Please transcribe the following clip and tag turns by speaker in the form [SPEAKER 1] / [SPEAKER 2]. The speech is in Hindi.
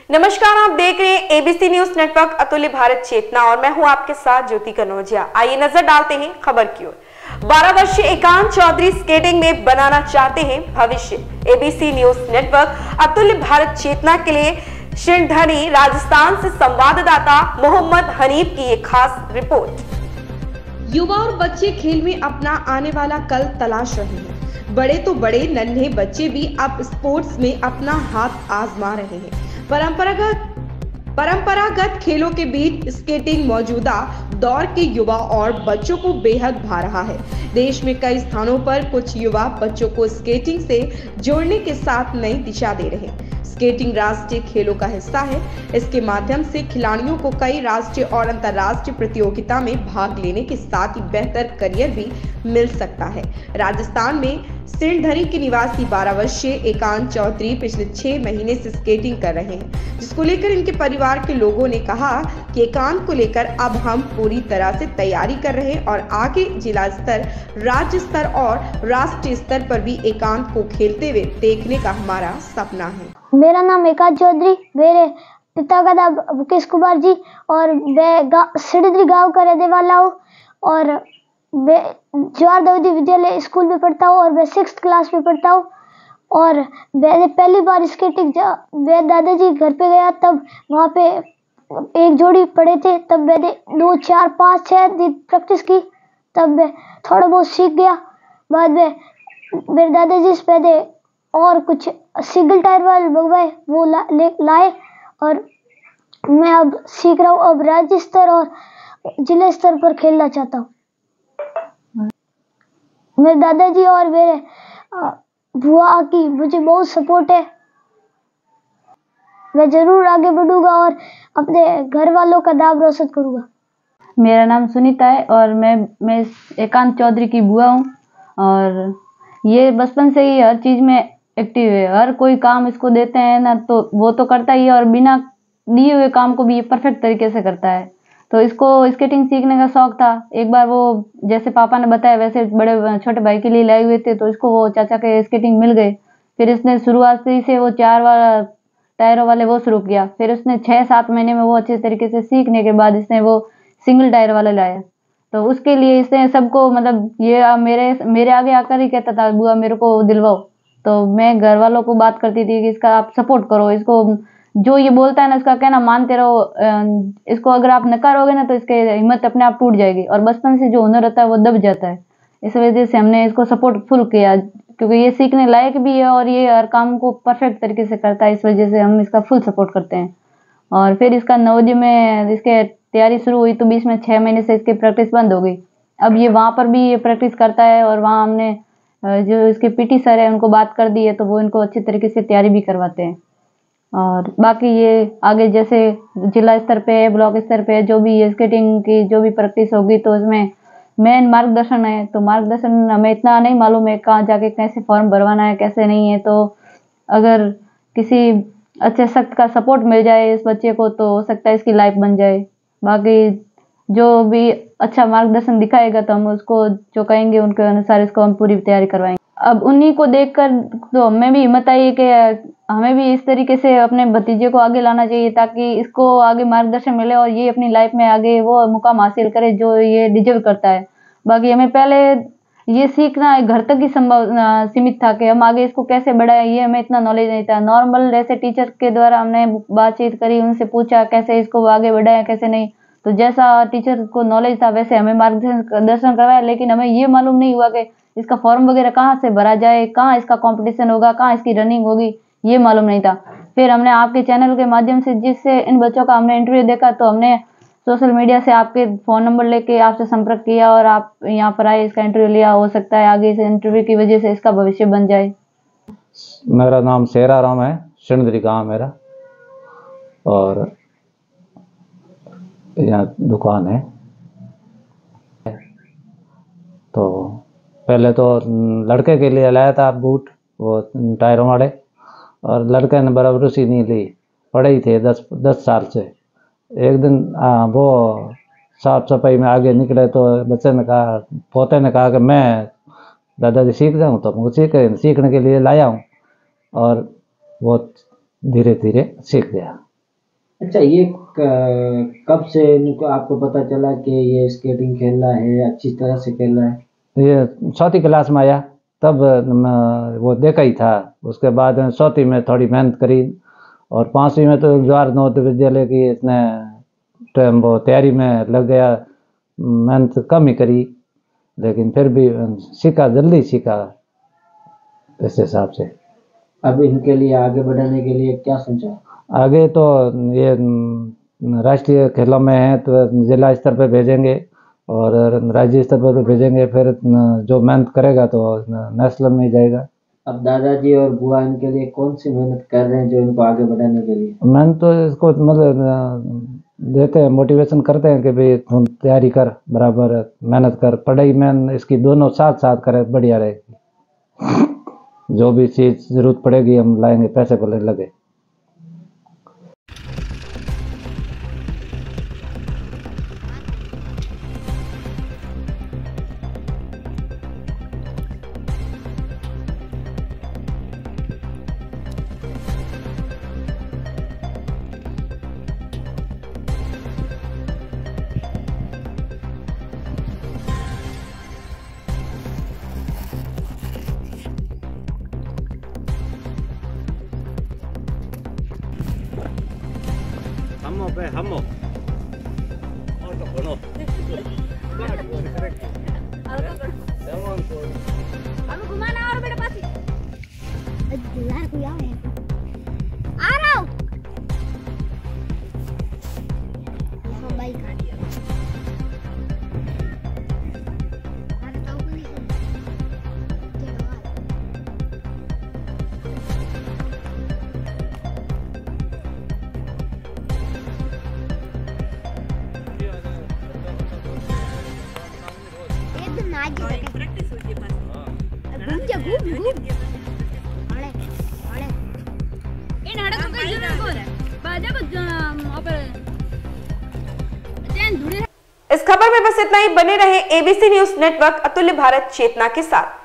[SPEAKER 1] नमस्कार, आप देख रहे हैं एबीसी न्यूज नेटवर्क अतुल्य भारत चेतना और मैं हूं आपके साथ ज्योति कनौजिया। आइए नजर डालते हैं खबर की ओर। 12 वर्षीय एकांत चौधरी स्केटिंग में बनाना चाहते हैं भविष्य। एबीसी न्यूज नेटवर्क अतुल्य भारत चेतना के लिए श्रीधरी राजस्थान से संवाददाता मोहम्मद हनीफ की एक खास रिपोर्ट। युवा और बच्चे खेल में अपना आने वाला कल तलाश रहे हैं। बड़े तो बड़े, नन्हे बच्चे भी अब स्पोर्ट्स में अपना हाथ आजमा रहे हैं। परंपरागत खेलों के बीच स्केटिंग मौजूदा दौर के युवा और बच्चों को बेहद भा रहा है। देश में कई स्थानों पर कुछ युवा बच्चों को स्केटिंग से जोड़ने के साथ नई दिशा दे रहे हैं। स्केटिंग राष्ट्रीय खेलों का हिस्सा है। इसके माध्यम से खिलाड़ियों को कई राष्ट्रीय और अंतर्राष्ट्रीय प्रतियोगिता में भाग लेने के साथ ही बेहतर करियर भी मिल सकता है। राजस्थान में सिरधरी के निवासी 12 वर्षीय एकांत चौधरी पिछले 6 महीने से स्केटिंग कर रहे हैं, जिसको लेकर इनके परिवार के लोगों ने कहा कि एकांत को लेकर अब हम पूरी तरह से तैयारी कर रहे हैं और आगे जिला स्तर, राज्य स्तर और राष्ट्रीय स्तर पर भी एकांत को खेलते हुए देखने का हमारा सपना है।
[SPEAKER 2] मेरा नाम एकांत चौधरी, मेरे पिता का नाम मुकेश कुमार जी और मैं सिरधरी गाँव का रहने वाला हूँ और मैं जवाहर नवोदय विद्यालय स्कूल में पढ़ता हूँ और मैं 6th क्लास में पढ़ता हूँ। और मैंने पहली बार स्केटिंग मैं दादाजी घर पे गया, तब वहाँ पे एक जोड़ी पड़े थे, तब मैंने 2, 4, 5, 6 दिन प्रैक्टिस की, तब मैं थोड़ा बहुत सीख गया। बाद में मेरे दादाजी से मैंने और कुछ सिंगल टायर वाले मंगवाए, वो लाए और मैं अब सीख रहा हूँ। अब राज्य स्तर और जिला स्तर पर खेलना चाहता हूँ। मेरे दादाजी और मेरे बुआ की मुझे बहुत सपोर्ट है। मैं जरूर आगे बढ़ूंगा और अपने घर वालों का नाम रोशन करूंगा।
[SPEAKER 3] मेरा नाम सुनीता है और मैं एकांत चौधरी की बुआ हूँ और ये बचपन से ही हर चीज़ में एक्टिव है। हर कोई काम इसको देते हैं ना तो वो तो करता ही है और बिना दिए हुए काम को भी ये परफेक्ट तरीके से करता है। तो इसको स्केटिंग सीखने का शौक था। एक बार वो जैसे पापा ने बताया वैसे बड़े छोटे भाई के लिए लाए हुए थे, तो इसको वो चाचा के स्केटिंग मिल गए। फिर इसने शुरुआत से वो 4 वाला टायरों वाले वो शुरू किया। फिर उसने 6-7 महीने में वो अच्छे तरीके से सीखने के बाद इसने वो सिंगल टायर वाला लाया। तो उसके लिए इसने सबको मतलब ये मेरे आगे आकर ही कहता था, बुआ मेरे को दिलवाओ। तो मैं घर वालों को बात करती थी कि इसका आप सपोर्ट करो, इसको जो ये बोलता है ना इसका कहना मानते रहो। इसको अगर आप नकारोगे ना तो इसके हिम्मत अपने आप टूट जाएगी और बचपन से जो हुनर रहता है वो दब जाता है। इस वजह से हमने इसको सपोर्ट फुल किया क्योंकि ये सीखने लायक भी है और ये हर काम को परफेक्ट तरीके से करता है। इस वजह से हम इसका फुल सपोर्ट करते हैं। और फिर इसका नवोदय में इसके तैयारी शुरू हुई तो बीच में 6 महीने से इसकी प्रैक्टिस बंद हो गई। अब ये वहाँ पर भी ये प्रैक्टिस करता है और वहाँ हमने जो इसके पीटी सर है उनको बात कर दी है तो वो इनको अच्छी तरीके से तैयारी भी करवाते हैं। और बाकी ये आगे जैसे जिला स्तर पे, ब्लॉक स्तर पे जो भी ये स्केटिंग की जो भी प्रैक्टिस होगी तो उसमें मेन मार्गदर्शन है। तो मार्गदर्शन हमें इतना नहीं मालूम है कहाँ जाके कैसे फॉर्म भरवाना है कैसे नहीं है। तो अगर किसी अच्छे सख्त का सपोर्ट मिल जाए इस बच्चे को तो हो सकता है इसकी लाइफ बन जाए। बाकी जो भी अच्छा मार्गदर्शन दिखाएगा तो हम उसको जो कहेंगे उनके अनुसार इसको हम पूरी तैयारी करवाएंगे। अब उन्हीं को देखकर तो हमें भी हिम्मत आई कि हमें भी इस तरीके से अपने भतीजे को आगे लाना चाहिए ताकि इसको आगे मार्गदर्शन मिले और ये अपनी लाइफ में आगे वो मुकाम हासिल करे जो ये डिजर्व करता है। बाकी हमें पहले ये सीखना घर तक ही सीमित था कि हम आगे इसको कैसे बढ़ाएं, ये हमें इतना नॉलेज नहीं था। नॉर्मल जैसे टीचर के द्वारा हमने बातचीत करी, उनसे पूछा कैसे इसको आगे बढ़ाएं कैसे नहीं। तो जैसा टीचर को नॉलेज था वैसे हमें मार्गदर्शन करवाया, लेकिन हमें ये मालूम नहीं हुआ कि इसका फॉर्म वगैरह कहाँ से भरा जाए, कहाँ इसका कंपटीशन होगा, कहाँ इसकी रनिंग होगी, ये मालूम नहीं था। फिर हमने आपके चैनल के माध्यम से जिससे इन बच्चों का हमने इंटरव्यू देखा तो हमने सोशल मीडिया से आपके फ़ोन नंबर लेके आपसे संपर्क किया और आप यहाँ पर आए, इसका इंटरव्यू लिया। हो सकता है आगे इस इंटरव्यू की वजह से इसका भविष्य बन जाए।
[SPEAKER 4] मेरा नाम शेरा राम है, सिरधरी गाँव मेरा, और यहाँ दुकान है। तो पहले तो लड़के के लिए लाया था बूट वो टायरों वाले, और लड़के ने बराबर रुचि नहीं ली, पड़े ही थे 10 साल से। एक दिन वो साफ सफाई में आगे निकले तो बच्चे ने कहा, पोते ने कहा कि मैं दादाजी सीख जाऊँ, तो मुझे सीखने के लिए लाया हूँ और वो धीरे धीरे सीख गया।
[SPEAKER 5] अच्छा, ये कब से इनको आपको पता चला कि ये स्केटिंग खेल रहा है, अच्छी तरह से खेल रहा है?
[SPEAKER 4] ये चौथी क्लास में आया तब वो देखा ही था। उसके बाद चौथी में थोड़ी मेहनत करी और 5वीं में तो जवाहर नवोदय विद्यालय की इसने वो तैयारी में लग गया। मेहनत कम ही करी लेकिन फिर भी सीखा, जल्दी सीखा इस हिसाब से।
[SPEAKER 5] अब इनके लिए आगे बढ़ाने के लिए क्या सोचा?
[SPEAKER 4] आगे तो ये राष्ट्रीय खेलों में है तो जिला स्तर पे भेजेंगे और राज्य स्तर पर भेजेंगे, फिर जो मेहनत करेगा तो नेशनल में जाएगा।
[SPEAKER 5] अब दादाजी और बुआ इनके लिए कौन सी मेहनत कर रहे हैं जो इनको आगे बढ़ाने के लिए?
[SPEAKER 4] मेहनत तो इसको मतलब देते हैं, मोटिवेशन करते हैं कि भाई तुम तैयारी कर, बराबर मेहनत कर, पढ़ाई में इसकी दोनों साथ साथ करे, बढ़िया रहेगी। जो भी चीज़ जरूरत पड़ेगी हम लाएंगे, पैसे भले लगे।
[SPEAKER 6] हमो और तो बोलो
[SPEAKER 2] हम घुमाना और मेरे पास यार कोई आ रहा हूं हम बाइक आ गया अरे तो कोई प्रैक्टिस होती है बस घूम जा घूम अरे इन हड़क को कैसे ना बोल बाजा को ऊपर चैन धुरे।
[SPEAKER 1] इस खबर में बस इतना ही। बने रहे ABC न्यूज नेटवर्क अतुल्य भारत चेतना के साथ।